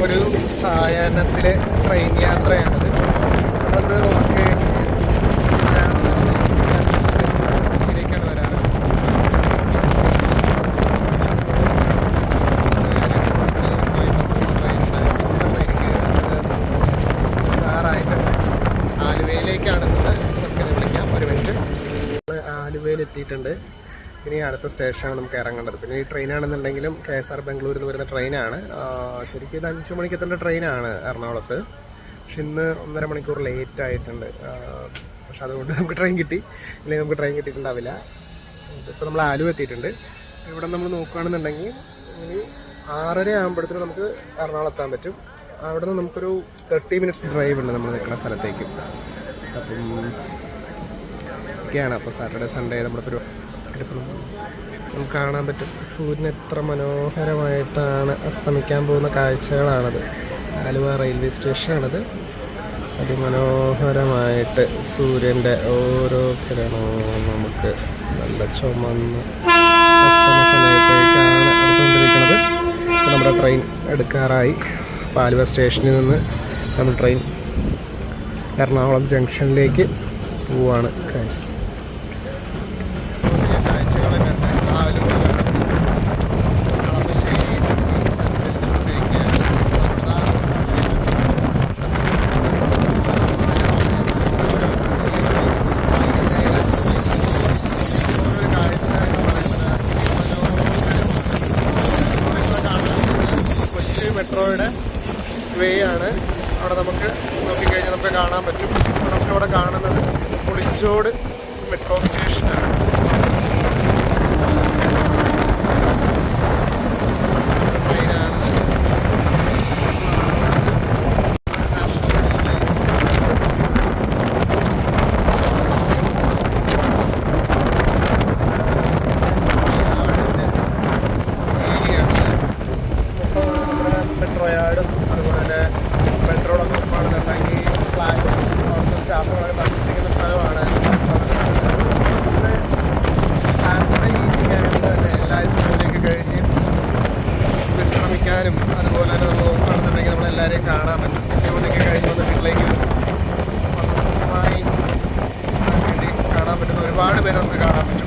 ഒരു സായാഹ്നത്തിലെ ട്രെയിൻ യാത്രയാണിത്. വന്ന് നോക്കി ശരിക്കാണ് വരാറ്. ആലുവയിലേക്കാണ് നമുക്കിത് വിളിക്കാം. ഒരു മിനിറ്റ്. ആലുവയിൽ എത്തിയിട്ടുണ്ട്. ഇനി അടുത്ത സ്റ്റേഷനാണ് നമുക്ക് ഇറങ്ങേണ്ടത്. പിന്നെ ഈ ട്രെയിനാണെന്നുണ്ടെങ്കിലും KSR ബംഗളൂരിൽ നിന്ന് വരുന്ന ട്രെയിനാണ്. ശരിക്കും ഇത് 5 മണിക്ക് എത്തേണ്ട ട്രെയിനാണ് എറണാകുളത്ത്. പക്ഷെ ഇന്ന് 1.5 മണിക്കൂർ ലേറ്റ് ആയിട്ടുണ്ട്. പക്ഷെ അതുകൊണ്ട് നമുക്ക് ട്രെയിൻ കിട്ടി. ഇല്ലെങ്കിൽ നമുക്ക് ട്രെയിൻ കിട്ടിയിട്ടുണ്ടാവില്ല. ഇപ്പോൾ നമ്മൾ ആലുവ എത്തിയിട്ടുണ്ട്. ഇവിടെ നമ്മൾ നോക്കുകയാണെന്നുണ്ടെങ്കിൽ ഇനി 6:30 ആകുമ്പോഴത്തേനും നമുക്ക് എറണാകുളത്താൻ പറ്റും. അവിടെ നിന്ന് നമുക്കൊരു 30 മിനിറ്റ്സ് ഡ്രൈവ് ഉണ്ട് നമ്മൾ നിൽക്കുന്ന സ്ഥലത്തേക്ക്. അപ്പം ഒക്കെയാണ്. അപ്പോൾ സാറ്റർഡേ സൺഡേ നമ്മുടെ നമുക്ക് കാണാൻ പറ്റും സൂര്യൻ എത്ര മനോഹരമായിട്ടാണ് അസ്തമിക്കാൻ പോകുന്ന കാഴ്ചകളാണത്. ആലുവ റെയിൽവേ സ്റ്റേഷനാണിത്. അതിമനോഹരമായിട്ട് സൂര്യൻ്റെ ഓരോ കിരണവും നമുക്ക് നല്ല ചുമന്ന് അസ്തമ സമയത്തേക്കാണ് എടുത്തുകൊണ്ടിരിക്കുന്നത്. നമ്മുടെ ട്രെയിൻ എടുക്കാറായി. അപ്പോൾ ആലുവ സ്റ്റേഷനിൽ നിന്ന് നമ്മൾ ട്രെയിൻ എറണാകുളം ജംഗ്ഷനിലേക്ക് പോവാണ്. ഗൈസ് മെട്രോയുടെ വേ ആണ്. അവിടെ നമുക്ക് നോക്കിക്കഴിഞ്ഞാൽ നമുക്ക് കാണാൻ പറ്റും. നമുക്കിവിടെ കാണുന്നത് പുളിഞ്ചോട് മെട്രോ സ്റ്റേഷനാണ്. മെട്രോയാർഡും അതുപോലെ തന്നെ മെട്രോളൊക്കെ നോക്കുകയാണെന്നുണ്ടെങ്കിൽ ഫ്ലാറ്റ്സ് സ്റ്റാഫുകളൊക്കെ താമസിക്കുന്ന സ്ഥലമാണ്. സാറ്റർഡേ ഈവനിങ് ആയതുകൊണ്ട് തന്നെ എല്ലാവരും ജോലിയൊക്കെ കഴിഞ്ഞ് വിശ്രമിക്കാനും അതുപോലെ തന്നെ നമ്മൾ നോക്കുകയാണെന്നുണ്ടെങ്കിൽ നമ്മളെല്ലാവരെയും കാണാൻ പറ്റും. ജോലിയൊക്കെ കഴിഞ്ഞ് വന്ന് വീട്ടിലേക്ക് വന്ന് സ്വസ്ഥമായി വേണ്ടി കാണാൻ പറ്റുന്ന ഒരുപാട് പേര് നമുക്ക് കാണാൻ പറ്റും.